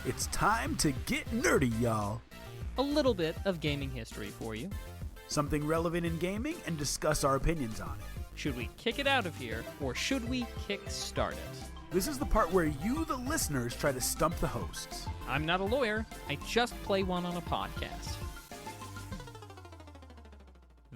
It's time to get nerdy, y'all. A little bit of gaming history for you. Something relevant in gaming and discuss our opinions on it. Should we kick it out of here, or should we kick-start it? This is the part where you, the listeners, try to stump the hosts. I'm not a lawyer. I just play one on a podcast.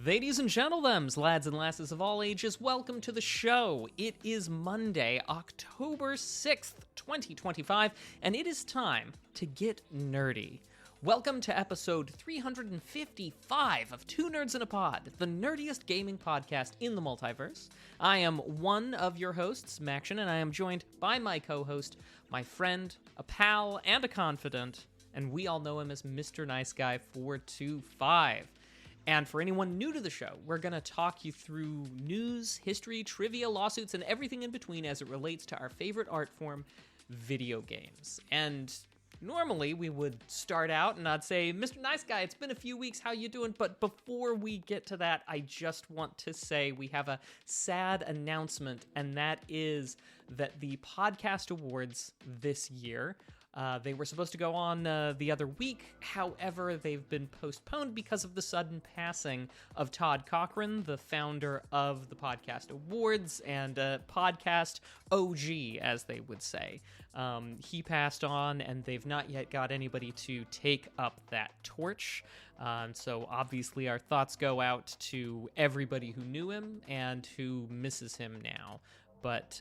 Ladies and gentlemen, lads and lasses of all ages, welcome to the show. It is Monday, October 6th, 2025, and it is time to get nerdy. Welcome to episode 355 of Two Nerds in a Pod, the nerdiest gaming podcast in the multiverse. I am one of your hosts, Maction, and I am joined by my co-host, my friend, a pal, and a confidant, and we all know him as Mr. Nice Guy 425. And for anyone new to the show, we're going to talk you through news, history, trivia, lawsuits, and everything in between as it relates to our favorite art form, video games. And normally we would start out and I'd say, Mr. Nice Guy, it's been a few weeks, how you doing? But before we get to that, I just want to say we have a sad announcement, and that is that the Podcast Awards this year, they were supposed to go on the other week. However, they've been postponed because of the sudden passing of Todd Cochran, the founder of the Podcast Awards and podcast OG, as they would say. He passed on, and they've not yet got anybody to take up that torch. So obviously our thoughts go out to everybody who knew him and who misses him now. But,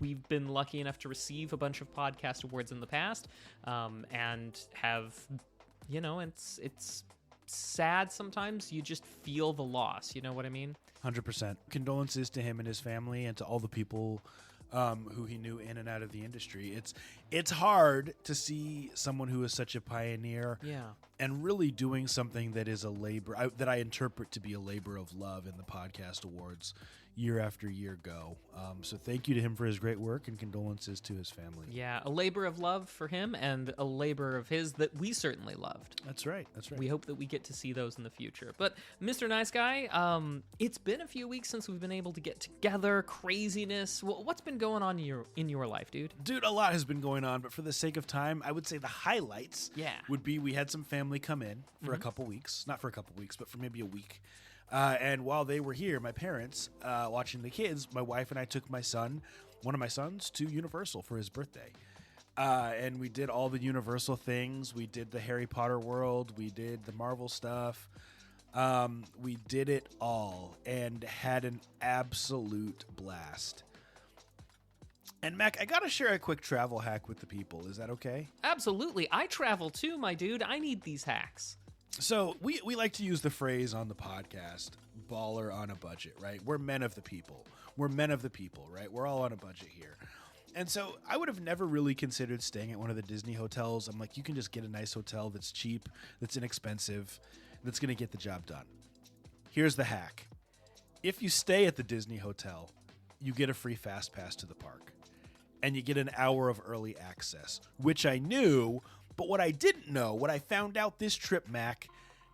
we've been lucky enough to receive a bunch of podcast awards in the past, and have, it's sad sometimes. You just feel the loss, you know what I mean? 100%. Condolences to him and his family and to all the people who he knew in and out of the industry. It's hard to see someone who is such a pioneer and really doing something that is a labor, that I interpret to be a labor of love in the Podcast Awards year after year go. So thank you to him for his great work, and condolences to his family. Yeah, a labor of love for him, and a labor of his that we certainly loved. That's right. We hope that we get to see those in the future. But Mr. Nice Guy, it's been a few weeks since we've been able to get together. Craziness. What's been going on in your life, dude? Dude, a lot has been going on, but for the sake of time, I would say the highlights would be we had some family come in for a couple weeks. Not for a couple weeks, but for maybe a week. And while they were here, my parents, watching the kids, my wife and I took one of my sons, to Universal for his birthday. And we did all the Universal things. We did the Harry Potter world. We did the Marvel stuff. We did it all and had an absolute blast. And Mac, I gotta share a quick travel hack with the people. Is that okay? Absolutely. I travel too, my dude. I need these hacks. So we like to use the phrase on the podcast, baller on a budget, right? We're men of the people. Right? We're all on a budget here. And so I would have never really considered staying at one of the Disney hotels. I'm like, you can just get a nice hotel that's cheap, that's inexpensive, that's going to get the job done. Here's the hack. If you stay at the Disney hotel, you get a free fast pass to the park. And you get an hour of early access, which I knew. But what I didn't know, what I found out this trip, Mac,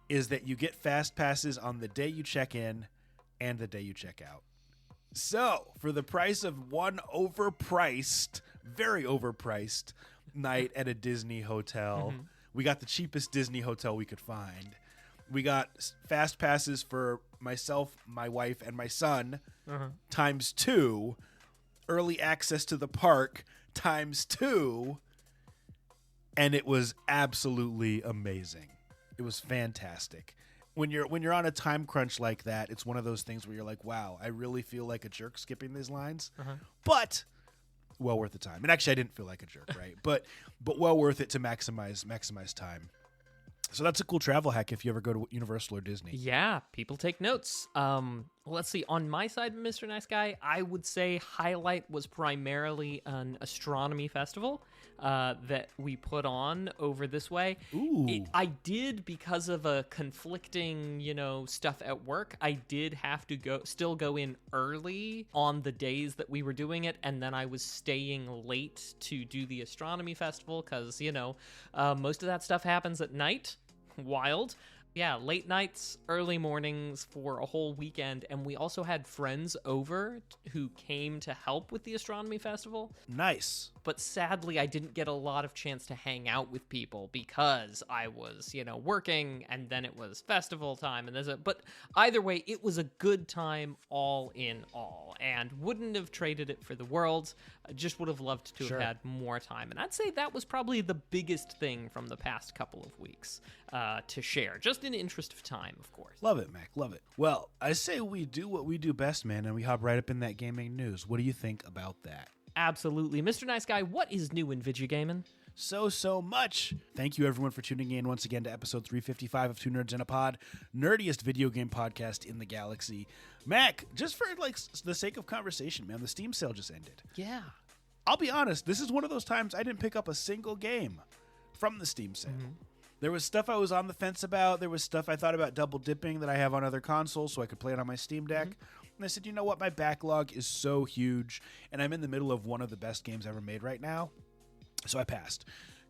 is that you get fast passes on the day you check in and the day you check out. So, for the price of one very overpriced night at a Disney hotel, we got the cheapest Disney hotel we could find. We got fast passes for myself, my wife, and my son, times 2. Early access to the park, times 2. And it was absolutely amazing. It was fantastic. When you're on a time crunch like that, it's one of those things where you're like, wow, I really feel like a jerk skipping these lines. But well worth the time. And actually, I didn't feel like a jerk, right? but well worth it to maximize time. So that's a cool travel hack if you ever go to Universal or Disney. Yeah, people take notes. Let's see. On my side, Mr. Nice Guy, I would say highlight was primarily an astronomy festival that we put on over this way. Ooh. I did, because of a conflicting, stuff at work, I did have to still go in early on the days that we were doing it, and then I was staying late to do the astronomy festival because, most of that stuff happens at night. Wild. Yeah, late nights, early mornings for a whole weekend, and we also had friends over who came to help with the astronomy festival. Nice. But sadly, I didn't get a lot of chance to hang out with people because I was, working, and then it was festival time, but either way, it was a good time all in all, and wouldn't have traded it for the world. I just would have loved to have had more time, and I'd say that was probably the biggest thing from the past couple of weeks to share, just in interest of time, of course. Love it, Mac. Love it. Well, I say we do what we do best, man, and we hop right up in that gaming news. What do you think about that? Absolutely. Mr. Nice Guy, what is new in Video Gaming? So much. Thank you, everyone, for tuning in once again to episode 355 of Two Nerds in a Pod, nerdiest video game podcast in the galaxy. Mac, just for the sake of conversation, man, the Steam sale just ended. Yeah. I'll be honest, this is one of those times I didn't pick up a single game from the Steam sale. Mm-hmm. There was stuff I was on the fence about. There was stuff I thought about double dipping that I have on other consoles so I could play it on my Steam Deck. Mm-hmm. And I said, you know what? My backlog is so huge, and I'm in the middle of one of the best games ever made right now. So I passed.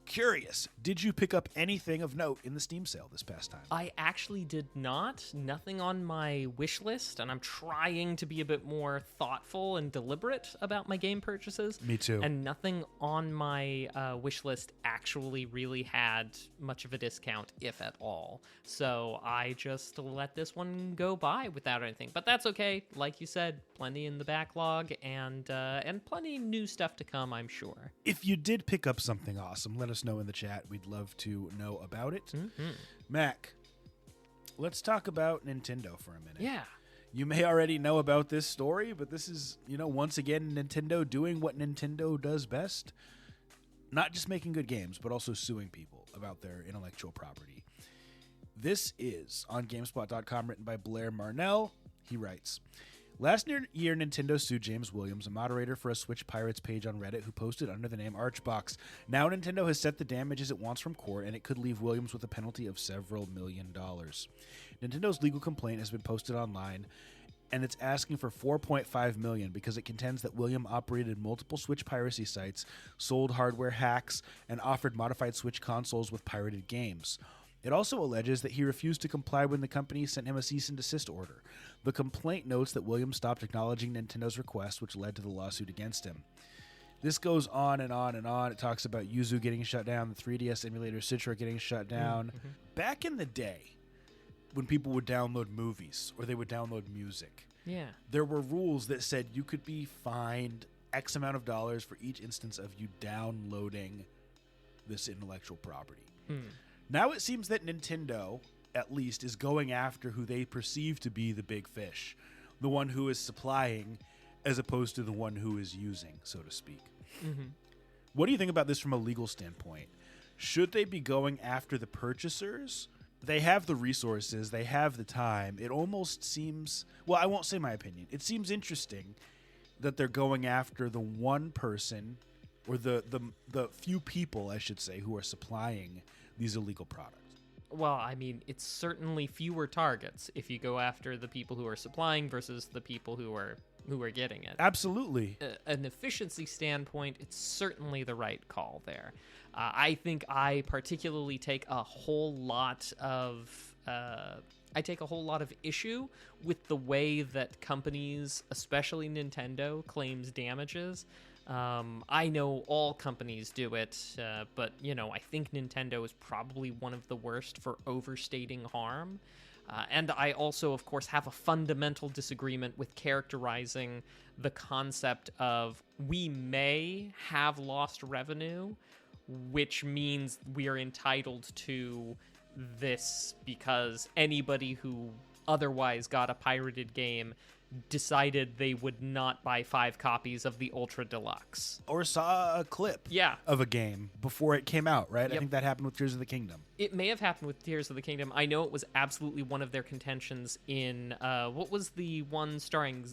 Curious, did you pick up anything of note in the Steam sale this past time? I actually did not. Nothing on my wish list, and I'm trying to be a bit more thoughtful and deliberate about my game purchases. Me too. And nothing on my wish list actually really had much of a discount, if at all. So I just let this one go by without anything. But that's okay. Like you said, plenty in the backlog, and plenty new stuff to come, I'm sure. If you did pick up something awesome, let us know in the chat. We'd love to know about it. Mm-hmm. Mac, let's talk about Nintendo for a minute. Yeah. You may already know about this story, but this is, once again, Nintendo doing what Nintendo does best. Not just making good games, but also suing people about their intellectual property. This is on GameSpot.com, written by Blair Marnell. He writes, last year, Nintendo sued James Williams, a moderator for a Switch Pirates page on Reddit who posted under the name Archbox. Now Nintendo has set the damages it wants from court, and it could leave Williams with a penalty of several $1 million. Nintendo's legal complaint has been posted online, and it's asking for $4.5 million because it contends that William operated multiple Switch piracy sites, sold hardware hacks, and offered modified Switch consoles with pirated games. It also alleges that he refused to comply when the company sent him a cease and desist order. The complaint notes that Williams stopped acknowledging Nintendo's request, which led to the lawsuit against him. This goes on and on and on. It talks about Yuzu getting shut down, the 3DS emulator Citra getting shut down. Mm-hmm. Back in the day, when people would download movies or they would download music, there were rules that said you could be fined X amount of dollars for each instance of you downloading this intellectual property. Now it seems that Nintendo, at least, is going after who they perceive to be the big fish, the one who is supplying as opposed to the one who is using, so to speak. Mm-hmm. What do you think about this from a legal standpoint? Should they be going after the purchasers? They have the resources, they have the time. It almost seems, well, I won't say my opinion. It seems interesting that they're going after the one person, or the few people, I should say, who are supplying these illegal products. Well, I mean, it's certainly fewer targets if you go after the people who are supplying versus the people who are getting it. Absolutely. An efficiency standpoint, it's certainly the right call there. I think I particularly take a whole lot of issue with the way that companies, especially Nintendo, claims damages. I know all companies do it, but, I think Nintendo is probably one of the worst for overstating harm. And I also, of course, have a fundamental disagreement with characterizing the concept of we may have lost revenue, which means we are entitled to this because anybody who otherwise got a pirated game decided they would not buy 5 copies of the Ultra Deluxe. Or saw a clip of a game before it came out, right? Yep. I think that happened with Tears of the Kingdom. It may have happened with Tears of the Kingdom. I know it was absolutely one of their contentions in, what was the one starring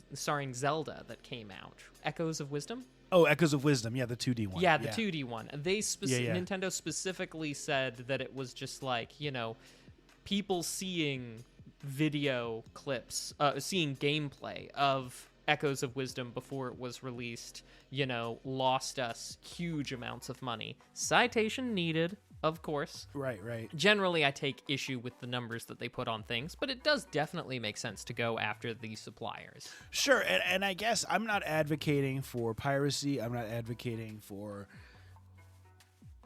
Zelda that came out? Echoes of Wisdom? Oh, Echoes of Wisdom. Yeah, the 2D one. Yeah, the 2D one. Nintendo specifically said that it was just like, people seeing video clips, seeing gameplay of Echoes of Wisdom before it was released, lost us huge amounts of money. Citation needed. of course. Right. Generally, I take issue with the numbers that they put on things, but it does definitely make sense to go after the suppliers. Sure, and I guess I'm not advocating for piracy. I'm not advocating for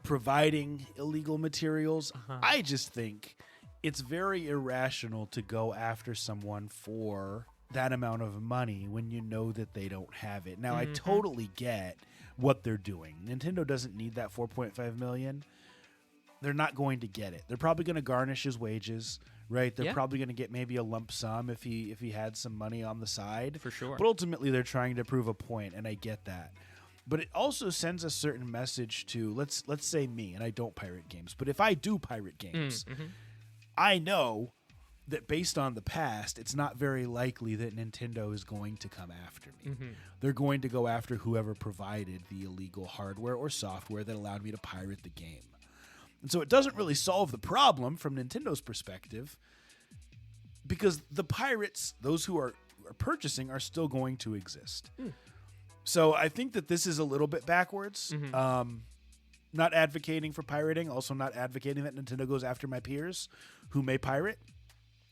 providing illegal materials. I just think it's very irrational to go after someone for that amount of money when you know that they don't have it. Now, I totally get what they're doing. Nintendo doesn't need that $4.5 million. They're not going to get it. They're probably going to garnish his wages, right? They're probably going to get maybe a lump sum if he had some money on the side. For sure. But ultimately, they're trying to prove a point, and I get that. But it also sends a certain message to, let's say me, and I don't pirate games, but if I do pirate games, I know that based on the past, it's not very likely that Nintendo is going to come after me. They're going to go after whoever provided the illegal hardware or software that allowed me to pirate the game. And so it doesn't really solve the problem from Nintendo's perspective, because the pirates, those who are purchasing, are still going to exist. So I think that this is a little bit backwards. Not advocating for pirating, also not advocating that Nintendo goes after my peers who may pirate.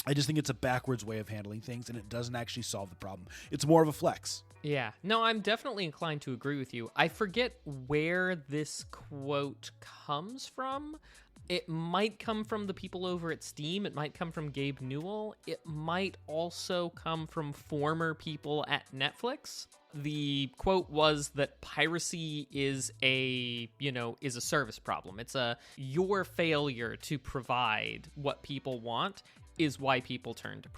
I just think it's a backwards way of handling things, and it doesn't actually solve the problem. It's more of a flex. Yeah. No, I'm definitely inclined to agree with you. I forget where this quote comes from. It might come from the people over at Steam. It might come from Gabe Newell. It might also come from former people at Netflix. The quote was that piracy is a service problem. It's your failure to provide what people want is why people turn to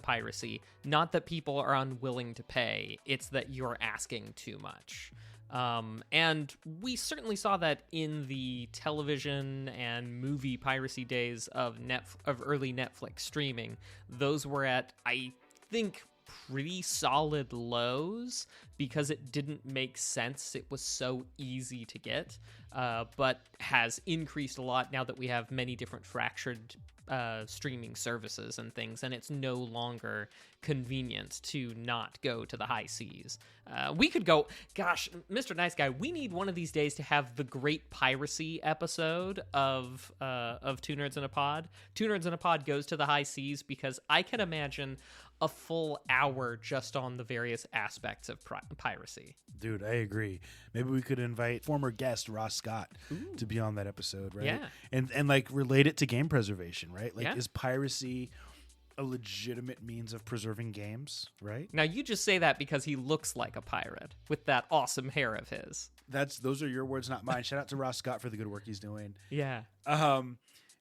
piracy. Not that people are unwilling to pay. It's that you're asking too much. And we certainly saw that in the television and movie piracy days of early Netflix streaming. Those were at, I think, pretty solid lows because it didn't make sense. It was so easy to get, but has increased a lot now that we have many different fractured streaming services and things, and it's no longer convenient to not go to the high seas. We could go, gosh, Mr. Nice Guy, we need one of these days to have the great piracy episode of Two Nerds in a Pod. Two Nerds in a Pod goes to the high seas because I can imagine a full hour just on the various aspects of piracy. Dude, I agree. Maybe we could invite former guest Ross Scott to be on that episode, right? Yeah. And like relate it to game preservation, right? Like, Yeah. Is piracy a legitimate means of preserving games, right? Now, you just say that because he looks like a pirate with that awesome hair of his. Those are your words, not mine. Shout out to Ross Scott for the good work he's doing. Yeah.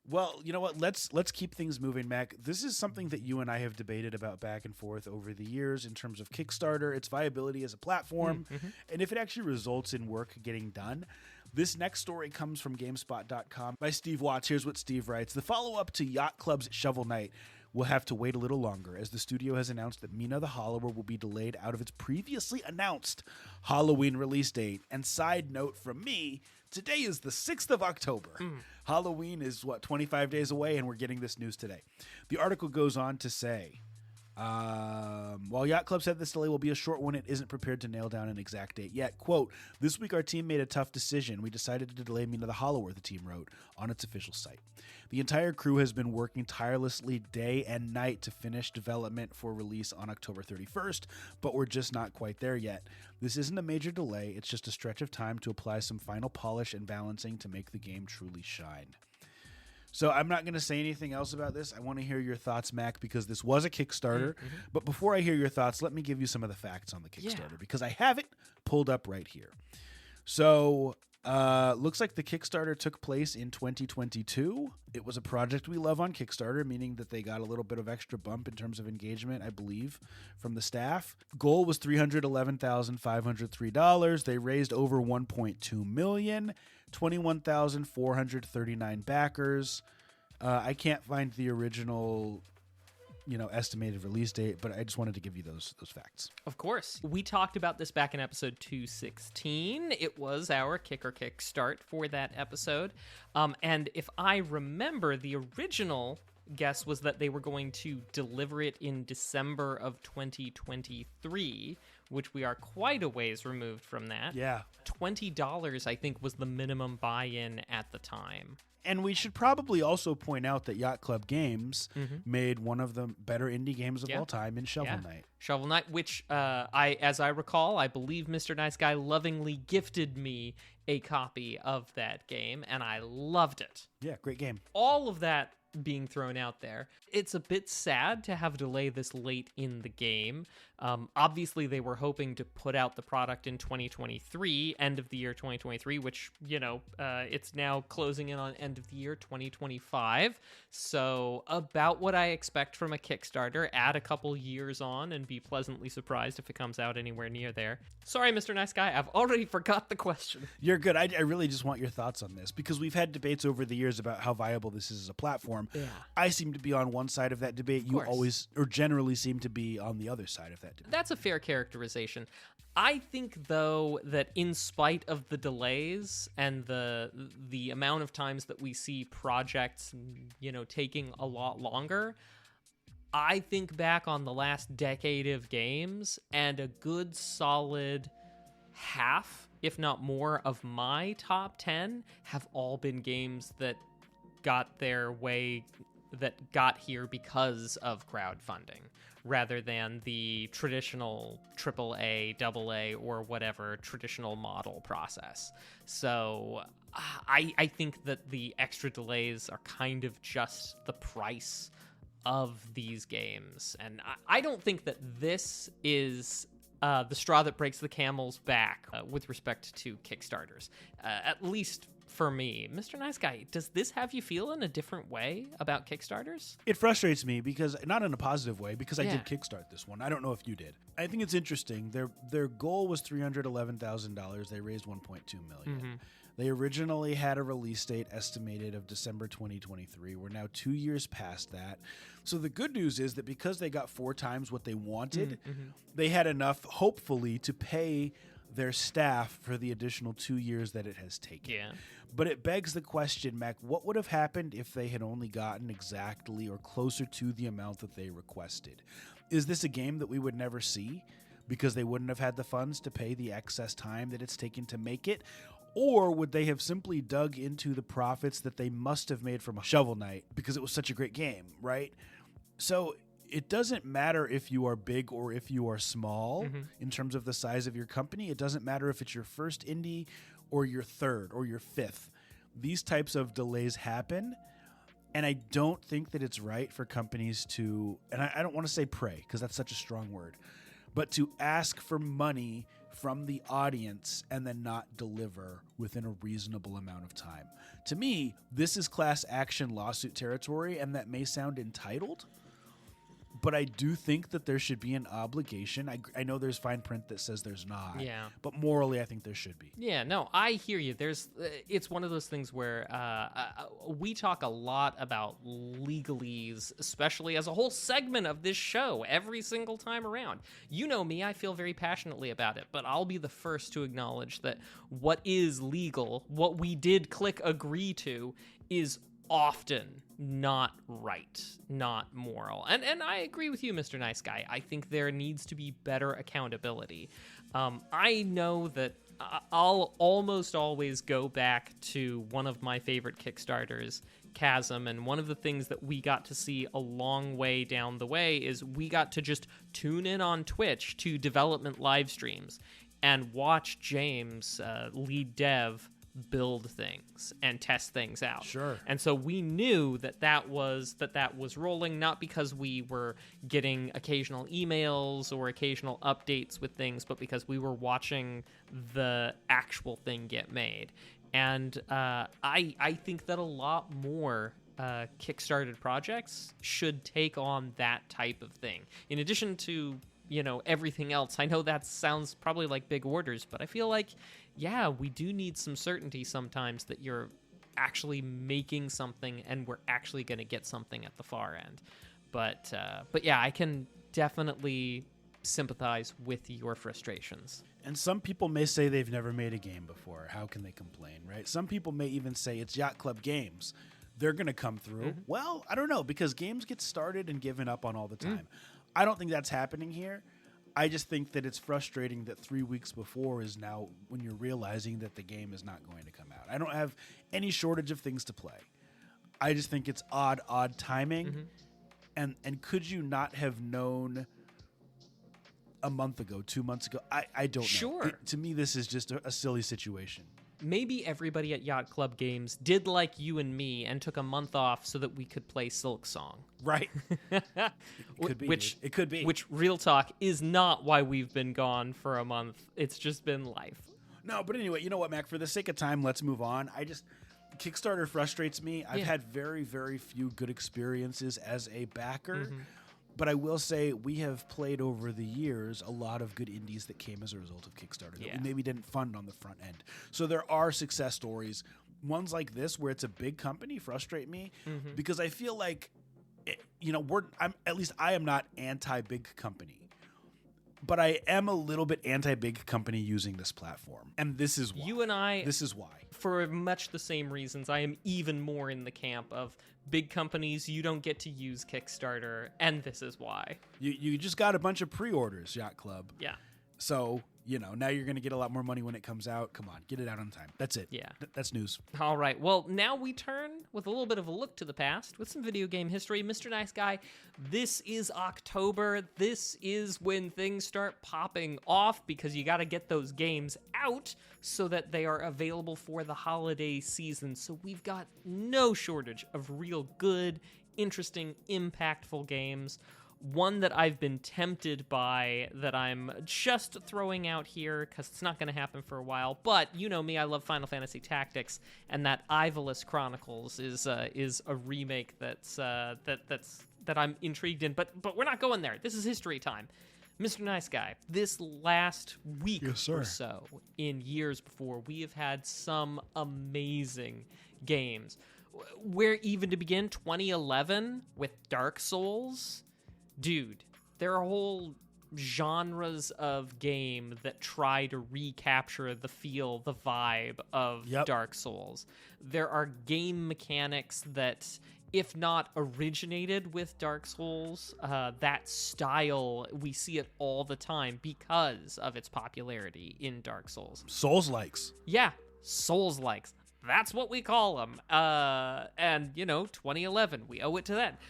Well, you know what? Let's keep things moving, Mac. This is something that you and I have debated about back and forth over the years in terms of Kickstarter, its viability as a platform, and if it actually results in work getting done. This next story comes from GameSpot.com by Steve Watts. Here's what Steve writes. The follow-up to Yacht Club's Shovel Knight will have to wait a little longer, as the studio has announced that Mina the Hollower will be delayed out of its previously announced Halloween release date. And side note from me, today is the 6th of October. Halloween is, 25 days away, and we're getting this news today. The article goes on to say, while Yacht Club said this delay will be a short one, it isn't prepared to nail down an exact date yet. Quote, this week our team made a tough decision. We decided to delay Mina the Hollower, the team wrote on its official site. The entire crew has been working tirelessly day and night to finish development for release on October 31st, but we're just not quite there yet. This isn't a major delay, it's just a stretch of time to apply some final polish and balancing to make the game truly shine. So I'm not going to say anything else about this. I want to hear your thoughts, Mac, because this was a Kickstarter. But before I hear your thoughts, let me give you some of the facts on the Kickstarter, because I have it pulled up right here. So looks like the Kickstarter took place in 2022. It was a project we love on Kickstarter, meaning that they got a little bit of extra bump in terms of engagement, I believe, from the staff. Goal was $311,503. They raised over $1.2 million. 21,439 backers. I can't find the original, estimated release date, but I just wanted to give you those facts. Of course. We talked about this back in episode 216. It was our kickstart for that episode. And if I remember, the original guess was that they were going to deliver it in December of 2023, which we are quite a ways removed from that. Yeah. $20, I think, was the minimum buy-in at the time. And we should probably also point out that Yacht Club Games made one of the better indie games of all time in Shovel Knight. Shovel Knight, which as I recall, I believe Mr. Nice Guy lovingly gifted me a copy of that game, and I loved it. Yeah, great game. All of that being thrown out there, it's a bit sad to have a delay this late in the game. Obviously, they were hoping to put out the product in 2023, end of the year 2023, which, it's now closing in on end of the year 2025. So about what I expect from a Kickstarter, add a couple years on and be pleasantly surprised if it comes out anywhere near there. Sorry, Mr. Nice Guy, I've already forgot the question. You're good. I really just want your thoughts on this, because we've had debates over the years about how viable this is as a platform. Yeah. I seem to be on one side of that debate. You always, or generally, seem to be on the other side of that debate. That's a fair characterization. I think, though, that in spite of the delays and the amount of times that we see projects, taking a lot longer, I think back on the last decade of games, and a good solid half, if not more, of my top 10 have all been games that got their way, that got here because of crowdfunding, rather than the traditional AAA, AA, or whatever traditional model process. So I think that the extra delays are kind of just the price of these games. And I don't think that this is the straw that breaks the camel's back with respect to Kickstarters, at least for me. Mr. Nice Guy, does this have you feel in a different way about Kickstarters? It frustrates me, because not in a positive way, because I did kickstart this one. I don't know if you did. I think it's interesting. Their goal was $311,000. They raised $1.2 million. They originally had a release date estimated of December 2023. We're now 2 years past that. So the good news is that because they got 4 times what they wanted, they had enough, hopefully, to pay their staff for the additional 2 years that it has taken. Yeah. But it begs the question, Mac, what would have happened if they had only gotten exactly or closer to the amount that they requested? Is this a game that we would never see because they wouldn't have had the funds to pay the excess time that it's taken to make it? Or would they have simply dug into the profits that they must have made from Shovel Knight because it was such a great game, right? So it doesn't matter if you are big or if you are small in terms of the size of your company. It doesn't matter if it's your first indie or your third or your fifth. These types of delays happen, and I don't think that it's right for companies to, and I don't want to say pray because that's such a strong word, but to ask for money from the audience and then not deliver within a reasonable amount of time. To me, this is class action lawsuit territory, and that may sound entitled, but I do think that there should be an obligation. I know there's fine print that says there's not. Yeah. But morally, I think there should be. Yeah, no, I hear you. It's one of those things where we talk a lot about legalese, especially as a whole segment of this show, every single time around. You know me, I feel very passionately about it, but I'll be the first to acknowledge that what is legal, what we did click agree to, is often not right, not moral. And I agree with you, Mr. Nice Guy. I think there needs to be better accountability. I know that I'll almost always go back to one of my favorite Kickstarters, Chasm, and one of the things that we got to see a long way down the way is we got to just tune in on Twitch to development live streams and watch James, lead dev, build things and test things out. Sure. And so we knew that was rolling, not because we were getting occasional emails or occasional updates with things, but because we were watching the actual thing get made. And I think that a lot more Kickstarted projects should take on that type of thing. In addition to, everything else. I know that sounds probably like big orders, but I feel like, yeah, we do need some certainty sometimes that you're actually making something and we're actually going to get something at the far end. But yeah, I can definitely sympathize with your frustrations. And some people may say they've never made a game before. How can they complain, right? Some people may even say it's Yacht Club Games. They're going to come through. Well, I don't know, because games get started and given up on all the time. I don't think that's happening here. I just think that it's frustrating that 3 weeks before is now when you're realizing that the game is not going to come out. I don't have any shortage of things to play. I just think it's odd timing. And could you not have known a month ago, 2 months ago? I don't know. Sure. To me, this is just a silly situation. Maybe everybody at Yacht Club Games did like you and me and took a month off so that we could play Silk Song. Right. It could be. It could be. Which, real talk, is not why we've been gone for a month. It's just been life. No, but anyway, you know what, Mac? For the sake of time, let's move on. Kickstarter frustrates me. I've had very, very few good experiences as a backer. But I will say we have played over the years a lot of good indies that came as a result of Kickstarter that we maybe didn't fund on the front end. So there are success stories. Ones like this where it's a big company frustrate me because I feel like, I am not anti-big company. But I am a little bit anti-big company using this platform. And this is why. This is why. For much the same reasons, I am even more in the camp of big companies, you don't get to use Kickstarter, and this is why. You just got a bunch of pre-orders, Yacht Club. Yeah. So, now you're going to get a lot more money when it comes out. Come on, get it out on time. That's it. Yeah. That's news. All right. Well, now we turn with a little bit of a look to the past with some video game history. Mr. Nice Guy, this is October. This is when things start popping off because you got to get those games out so that they are available for the holiday season. So we've got no shortage of real good, interesting, impactful games. One that I've been tempted by that I'm just throwing out here because it's not going to happen for a while. But you know me, I love Final Fantasy Tactics, and that Ivalice Chronicles is a remake that I'm intrigued in. But we're not going there. This is history time. Mr. Nice Guy, this last week or so, in years before, we have had some amazing games. Where even to begin, 2011 with Dark Souls. Dude, there are whole genres of game that try to recapture the feel, the vibe of Dark Souls. There are game mechanics that, if not originated with Dark Souls, that style, we see it all the time because of its popularity in Dark Souls. Souls-likes. Yeah, Souls-likes. That's what we call them. And, 2011, we owe it to that.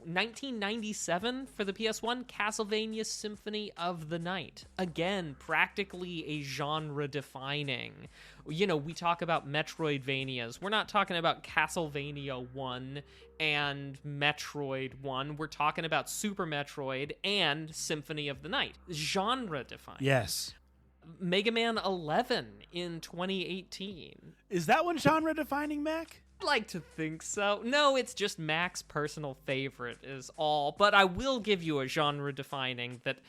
1997 for the PS1, Castlevania Symphony of the Night. Again, practically a genre-defining. We talk about Metroidvanias. We're not talking about Castlevania 1 and Metroid 1. We're talking about Super Metroid and Symphony of the Night. Genre-defining. Yes. Mega Man 11 in 2018. Is that one genre-defining, Mac? I'd like to think so. No, it's just Mac's personal favorite is all. But I will give you a genre-defining that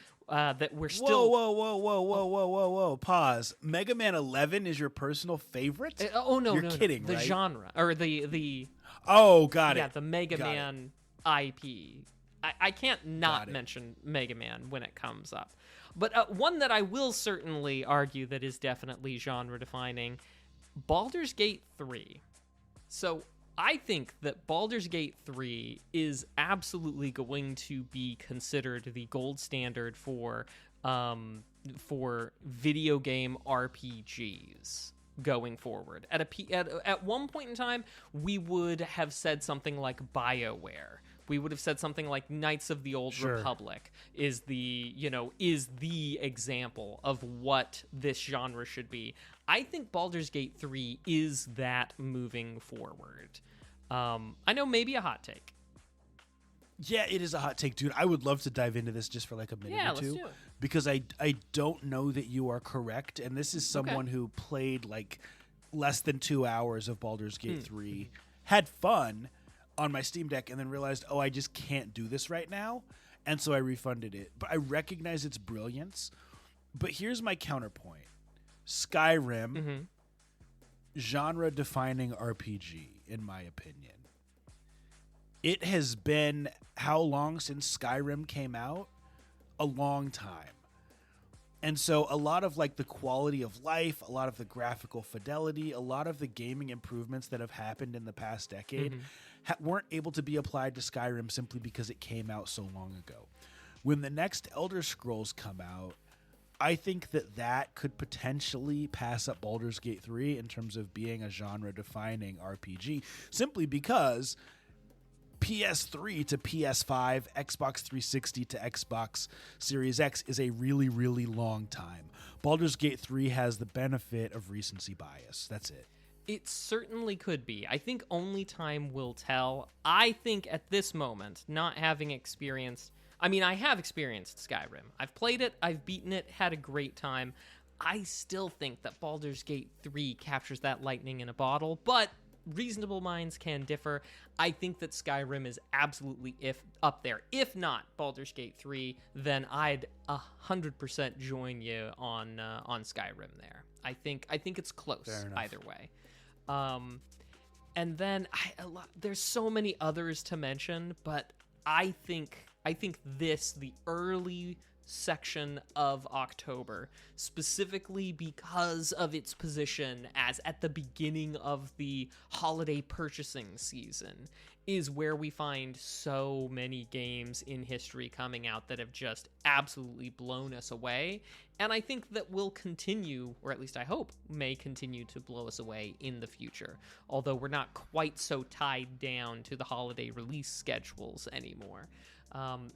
we're still... Whoa. Pause. Mega Man 11 is your personal favorite? No, You're kidding, the right? genre. Or the... Oh, got it. Yeah, the Mega Man IP. I can't not mention Mega Man when it comes up. But one that I will certainly argue that is definitely genre-defining, Baldur's Gate 3. So I think that Baldur's Gate 3 is absolutely going to be considered the gold standard for video game RPGs going forward. At one point in time, we would have said something like BioWare. We would have said something like Knights of the Old Republic is the example of what this genre should be. I think Baldur's Gate 3 is that moving forward. I know maybe a hot take. Yeah, it is a hot take, dude. I would love to dive into this just for like a minute or two. Let's do it. Because I don't know that you are correct. And this is someone who played like less than 2 hours of Baldur's Gate 3, had fun on my Steam Deck, and then realized, I just can't do this right now. And so I refunded it. But I recognize its brilliance. But here's my counterpoint. Skyrim, genre-defining RPG, in my opinion. It has been how long since Skyrim came out? A long time. And so a lot of like the quality of life, a lot of the graphical fidelity, a lot of the gaming improvements that have happened in the past decade weren't able to be applied to Skyrim simply because it came out so long ago. when the next Elder Scrolls come out, I think that could potentially pass up Baldur's Gate 3 in terms of being a genre-defining RPG, simply because PS3 to PS5, Xbox 360 to Xbox Series X is a really, really long time. Baldur's Gate 3 has the benefit of recency bias. That's it. It certainly could be. I think only time will tell. I think at this moment, not having experienced... I mean, I have experienced Skyrim. I've played it, I've beaten it, had a great time. I still think that Baldur's Gate 3 captures that lightning in a bottle, but reasonable minds can differ. I think that Skyrim is absolutely up there. If not Baldur's Gate 3, then I'd 100% join you on Skyrim there. I think it's close either way. And then there's so many others to mention, but I think the early section of October, specifically because of its position as at the beginning of the holiday purchasing season, is where we find so many games in history coming out that have just absolutely blown us away. And I think that will continue, or at least I hope may continue to blow us away in the future, although we're not quite so tied down to the holiday release schedules anymore.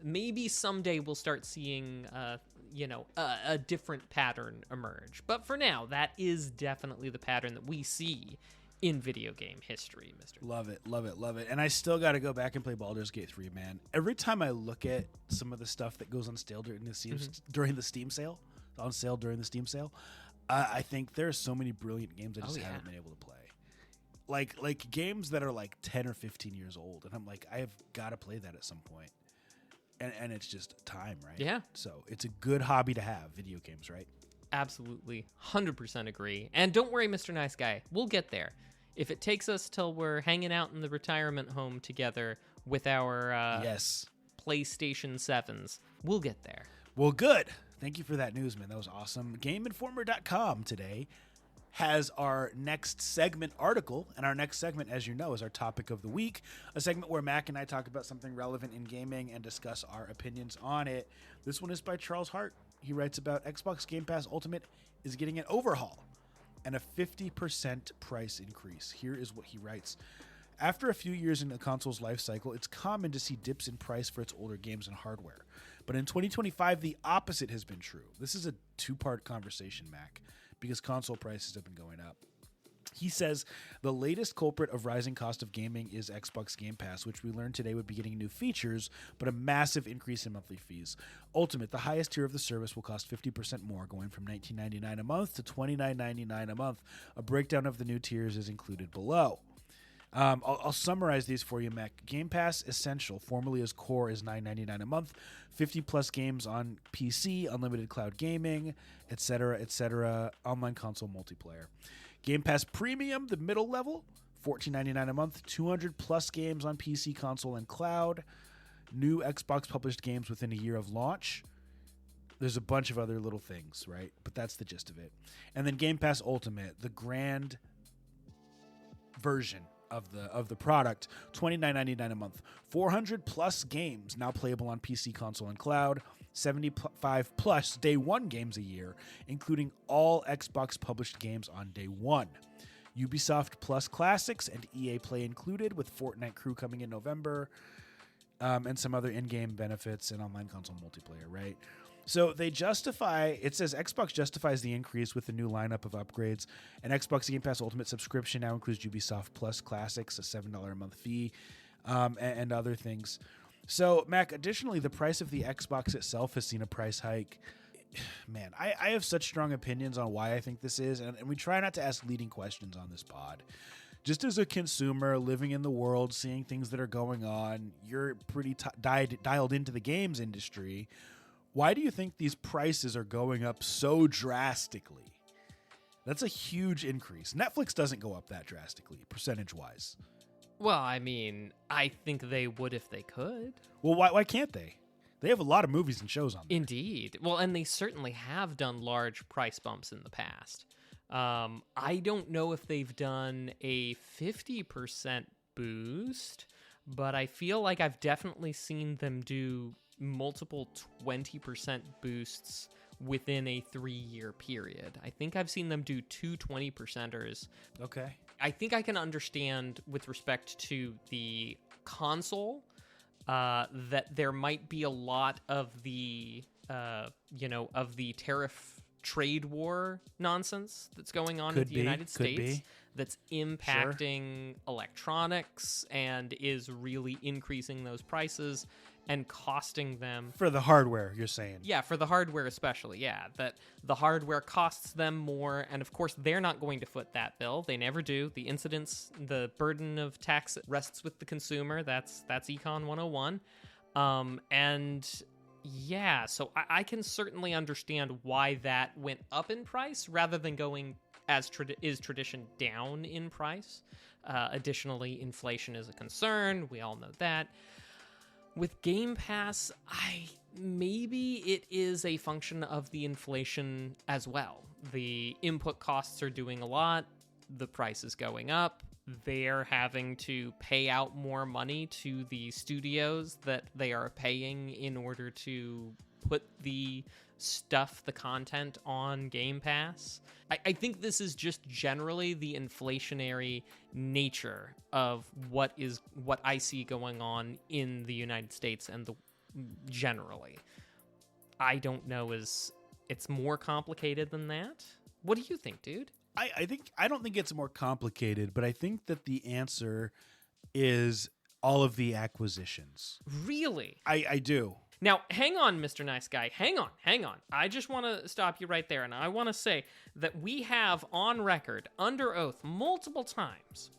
Maybe someday we'll start seeing, a different pattern emerge. But for now, that is definitely the pattern that we see in video game history, Mr. Love it, love it, love it. And I still got to go back and play Baldur's Gate 3, man. Every time I look at some of the stuff that goes on sale during the Steam sale, I think there are so many brilliant games I just haven't been able to play. Like games that are like 10 or 15 years old, and I'm like, I have got to play that at some point. And it's just time, right? Yeah. So it's a good hobby to have, video games, right? Absolutely. 100% agree. And don't worry, Mr. Nice Guy. We'll get there. If it takes us till we're hanging out in the retirement home together with our PlayStation 7s, we'll get there. Well, good. Thank you for that news, man. That was awesome. GameInformer.com today has our next segment article, and our next segment, as you know, is our topic of the week, a segment where Mac and I talk about something relevant in gaming and discuss our opinions on it. This one is by Charles Hart. He writes about Xbox Game Pass Ultimate is getting an overhaul and a 50% price increase. Here is what he writes. After a few years in the console's life cycle, it's common to see dips in price for its older games and hardware. But in 2025, the opposite has been true. This is a two-part conversation, Mac, because console prices have been going up. He says the latest culprit of rising cost of gaming is Xbox Game Pass, which we learned today would be getting new features, but a massive increase in monthly fees. Ultimate, the highest tier of the service, will cost 50% more, going from $19.99 a month to $29.99 a month. A breakdown of the new tiers is included below. I'll summarize these for you, Mac. Game Pass Essential, formerly as Core, is $9.99 a month. 50-plus games on PC, unlimited cloud gaming, etc., online console multiplayer. Game Pass Premium, the middle level, $14.99 a month. 200-plus games on PC, console, and cloud. New Xbox-published games within a year of launch. There's a bunch of other little things, right? But that's the gist of it. And then Game Pass Ultimate, the grand version of the product, $29.99 a month. 400-plus games now playable on PC, console, and cloud. 75-plus day one games a year, including all Xbox-published games on day one. Ubisoft Plus Classics and EA Play included, with Fortnite Crew coming in November, and some other in-game benefits and online console multiplayer, right? So they justify, it says Xbox justifies the increase with the new lineup of upgrades. An Xbox Game Pass Ultimate subscription now includes Ubisoft Plus Classics, a $7 a month fee, and other things. So, Mac, additionally, the price of the Xbox itself has seen a price hike. Man, I have such strong opinions on why I think this is, and we try not to ask leading questions on this pod. Just as a consumer living in the world, seeing things that are going on, you're pretty dialed into the games industry. Why do you think these prices are going up so drastically? That's a huge increase. Netflix doesn't go up that drastically, percentage-wise. Well, I mean, I think they would if they could. Well, why can't they? They have a lot of movies and shows on there. Indeed. Well, and they certainly have done large price bumps in the past. I don't know if they've done a 50% boost, but I feel like I've definitely seen them do multiple 20% boosts within a 3-year period. I think I've seen them do 2 20%ers. Okay. I think I can understand with respect to the console that there might be a lot of the, of the tariff trade war nonsense that's going on in the United States that's impacting electronics and is really increasing those prices and costing them. For the hardware, you're saying? Yeah, for the hardware especially, yeah. That the hardware costs them more, and of course they're not going to foot that bill. They never do. The incidence, the burden of tax rests with the consumer. That's Econ 101. And yeah, so I can certainly understand why that went up in price rather than going, as is tradition, down in price. Additionally, inflation is a concern. We all know that. With Game Pass, maybe it is a function of the inflation as well. The input costs are doing a lot. The price is going up. They're having to pay out more money to the studios that they are paying in order to put the stuff, the content on Game Pass. I think this is just generally the inflationary nature of what I see going on in the United States and generally. I don't know, it's more complicated than that. What do you think, dude? I don't think it's more complicated, but I think that the answer is all of the acquisitions. Really? I do. Now, hang on, Mr. Nice Guy. Hang on. I just want to stop you right there. And I want to say that we have on record, under oath, multiple times,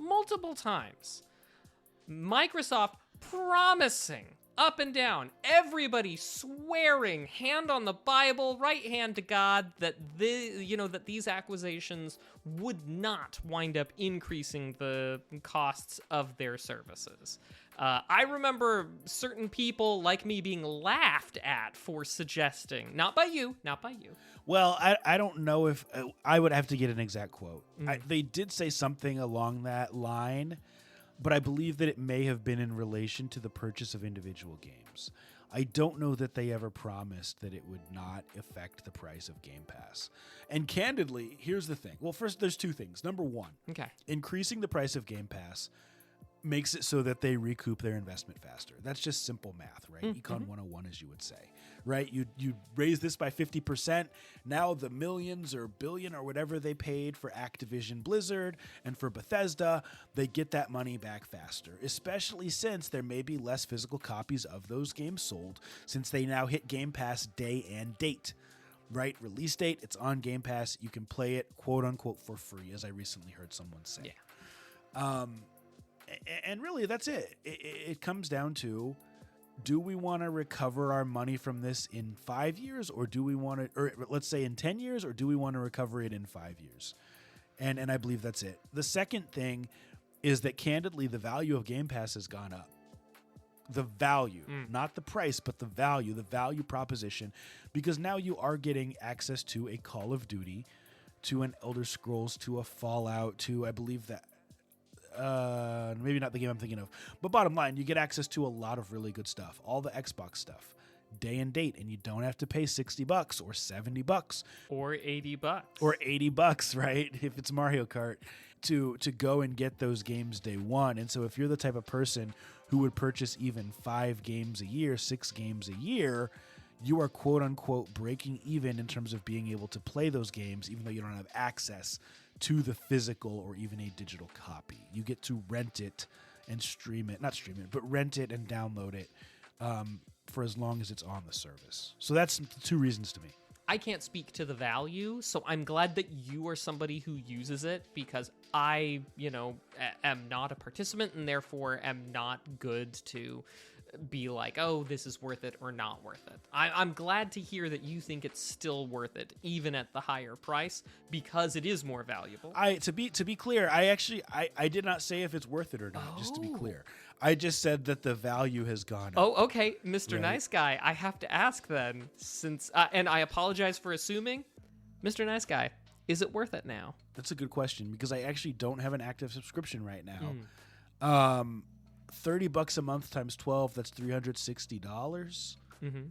Microsoft promising up and down, everybody swearing, hand on the Bible, right hand to God, that that these acquisitions would not wind up increasing the costs of their services. I remember certain people like me being laughed at for suggesting, not by you. Well, I don't know if I would have to get an exact quote. They did say something along that line, but I believe that it may have been in relation to the purchase of individual games. I don't know that they ever promised that it would not affect the price of Game Pass. And candidly, here's the thing. Well, first, there's two things. Number one, increasing the price of Game Pass makes it so that they recoup their investment faster. That's just simple math, right? Econ 101, as you would say, right? You raise this by 50%. Now the millions or billion or whatever they paid for Activision Blizzard and for Bethesda, they get that money back faster, especially since there may be less physical copies of those games sold since they now hit Game Pass day and date. Right? Release date, it's on Game Pass. You can play it, quote unquote, for free, as I recently heard someone say. Yeah. And really, that's it. It comes down to, do we want to recover our money from this in 5 years, or do we want to, or let's say in 10 years, or do we want to recover it in 5 years? And I believe that's it. The second thing is that, candidly, the value of Game Pass has gone up. The value, not the price, but the value proposition, because now you are getting access to a Call of Duty, to an Elder Scrolls, to a Fallout, to, I believe that, maybe not the game I'm thinking of, but bottom line, you get access to a lot of really good stuff, all the Xbox stuff, day and date, and you don't have to pay $60 or $70 or $80, right? If it's Mario Kart, to go and get those games day one. And so if you're the type of person who would purchase even 5 games a year, 6 games a year, you are quote unquote breaking even in terms of being able to play those games, even though you don't have access to the physical or even a digital copy. You get to rent it and rent it and download it for as long as it's on the service. So that's 2 reasons to me. I can't speak to the value, so I'm glad that you are somebody who uses it, because I, am not a participant and therefore am not good to be like, oh, this is worth it or not worth it. I'm glad to hear that you think it's still worth it, even at the higher price, because it is more valuable. To be clear, I did not say if it's worth it or not. Just to be clear, I just said that the value has gone up. Oh, okay, Mr. Right. Nice Guy. I have to ask then, since and I apologize for assuming, Mr. Nice Guy, is it worth it now? That's a good question, because I actually don't have an active subscription right now. $30 a month times 12, that's $360. Mm-hmm.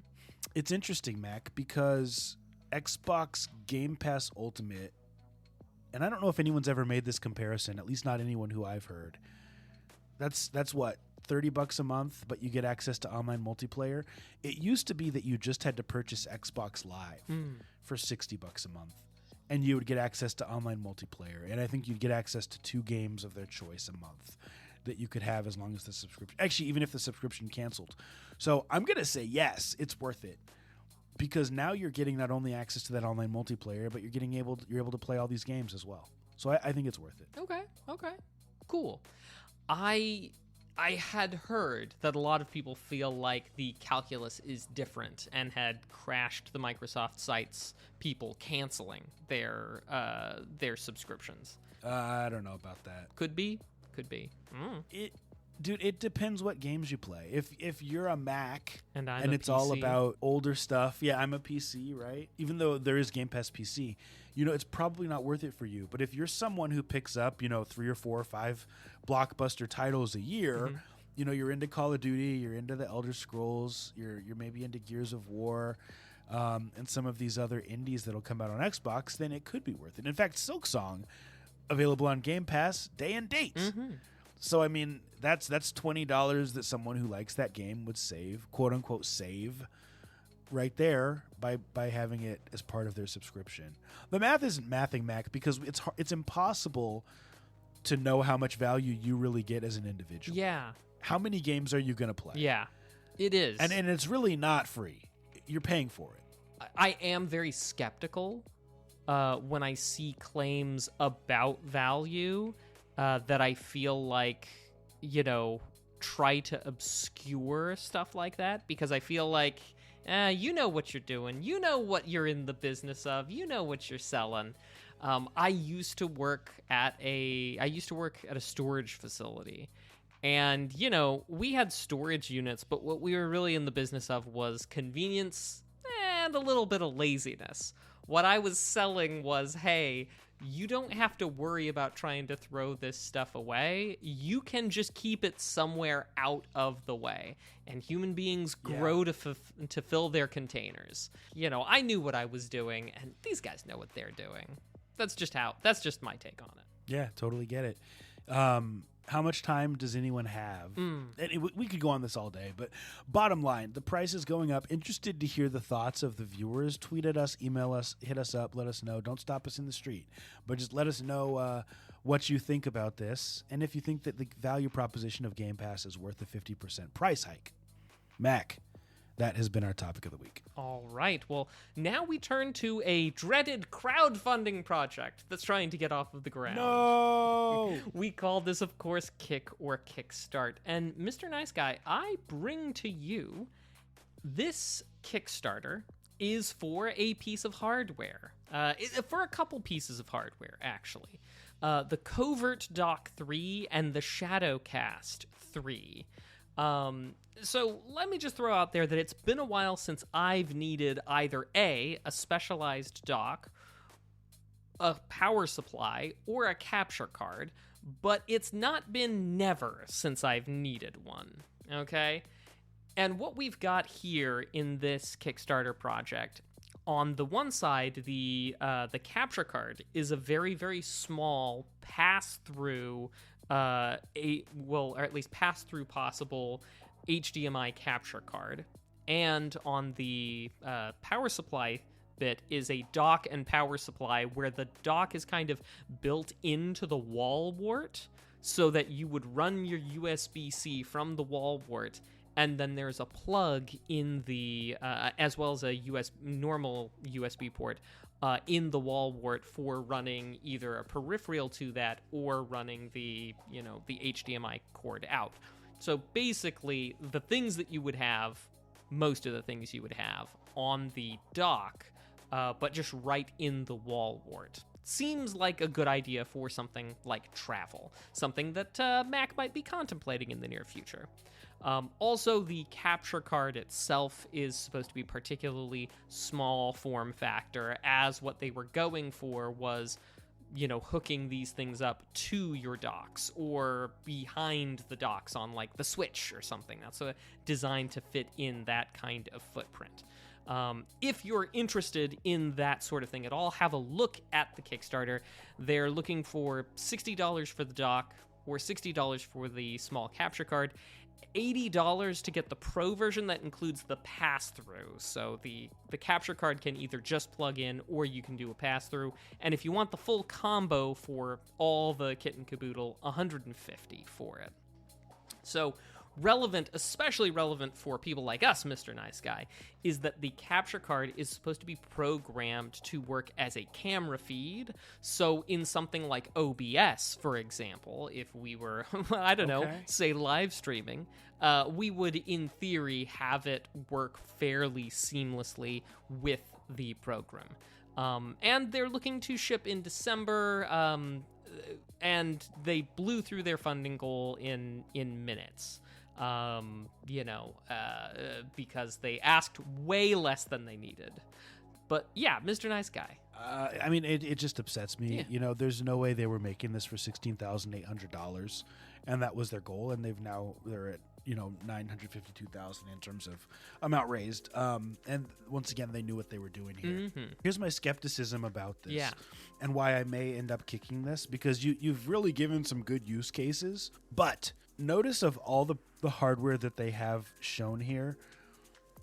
It's interesting, Mac, because Xbox Game Pass Ultimate, and I don't know if anyone's ever made this comparison, at least not anyone who I've heard. That's what, $30 a month, but you get access to online multiplayer. It used to be that you just had to purchase Xbox Live for $60 a month, and you would get access to online multiplayer. And I think you'd get access to 2 games of their choice a month that you could have as long as the subscription, actually, even if the subscription canceled. So I'm going to say yes, it's worth it. Because now you're getting not only access to that online multiplayer, but you're able to play all these games as well. So I think it's worth it. Okay, cool. I had heard that a lot of people feel like the calculus is different and had crashed the Microsoft sites, people canceling their subscriptions. I don't know about that. Could be. It depends what games you play. If you're a Mac and it's all about older stuff, yeah, I'm a PC, right? Even though there is Game Pass PC, it's probably not worth it for you. But if you're someone who picks up, 3 or 4 or 5 blockbuster titles a year, you're into Call of Duty, you're into the Elder Scrolls, you're maybe into Gears of War, and some of these other indies that'll come out on Xbox, then it could be worth it. In fact, Silksong, available on Game Pass, day and date. So, I mean, that's $20 that someone who likes that game would save, quote unquote, save right there by having it as part of their subscription. The math isn't mathing, Mac, because it's impossible to know how much value you really get as an individual. Yeah. How many games are you going to play? Yeah, it is. And it's really not free. You're paying for it. I am very skeptical when I see claims about value that I feel like, try to obscure stuff like that, because I feel like, you know what you're doing. You know what you're in the business of. You know what you're selling. I used to work at a storage facility. And, we had storage units, but what we were really in the business of was convenience and a little bit of laziness. What I was selling was, hey, you don't have to worry about trying to throw this stuff away. You can just keep it somewhere out of the way. And human beings grow to fill their containers. I knew what I was doing, and these guys know what they're doing. That's just my take on it. Yeah, totally get it. How much time does anyone have? And we could go on this all day, but bottom line, the price is going up. Interested to hear the thoughts of the viewers. Tweet at us, email us, hit us up, let us know. Don't stop us in the street, but just let us know what you think about this, and if you think that the value proposition of Game Pass is worth a 50% price hike. Mac, that has been our topic of the week. All right. Well, now we turn to a dreaded crowdfunding project that's trying to get off of the ground. No! We call this, of course, Kick or Kickstart. And Mr. Nice Guy, I bring to you this Kickstarter is for a piece of hardware. For a couple pieces of hardware, actually. The Covert Dock 3 and the Shadowcast 3. So let me just throw out there that it's been a while since I've needed either a specialized dock, a power supply, or a capture card, but it's not been never since I've needed one, okay? And what we've got here in this Kickstarter project, on the one side, the capture card is a very, very small pass-through, or at least pass-through possible HDMI capture card. And on the power supply bit is a dock and power supply where the dock is kind of built into the wall wart so that you would run your USB-C from the wall wart, and then there's a plug in the as well as a normal USB port in the wall wart for running either a peripheral to that or running the HDMI cord out. So basically, the things that you would have, most of the things you would have on the dock, but just right in the wall wart. Seems like a good idea for something like travel, something that Mac might be contemplating in the near future. Also, the capture card itself is supposed to be particularly small form factor, as what they were going for was hooking these things up to your docks or behind the docks on like the Switch or something. That's designed to fit in that kind of footprint. If you're interested in that sort of thing at all, have a look at the Kickstarter. They're looking for $60 for the dock or $60 for the small capture card, $80 to get the Pro version that includes the pass-through. So the capture card can either just plug in or you can do a pass-through. And if you want the full combo for all the kit and caboodle, $150 for it. So relevant, especially relevant for people like us, Mr. Nice Guy, is that the capture card is supposed to be programmed to work as a camera feed. So in something like OBS, for example, if we were, I don't know, say live streaming, we would, in theory, have it work fairly seamlessly with the program. And they're looking to ship in December, and they blew through their funding goal in minutes. Because they asked way less than they needed. But yeah, Mr. Nice Guy. I mean, it just upsets me. Yeah. There's no way they were making this for $16,800, and that was their goal, and they're at $952,000 in terms of amount raised. And once again, they knew what they were doing here. Mm-hmm. Here's my skepticism about this, Yeah. and why I may end up kicking this, because you've really given some good use cases, but notice of all the hardware that they have shown here,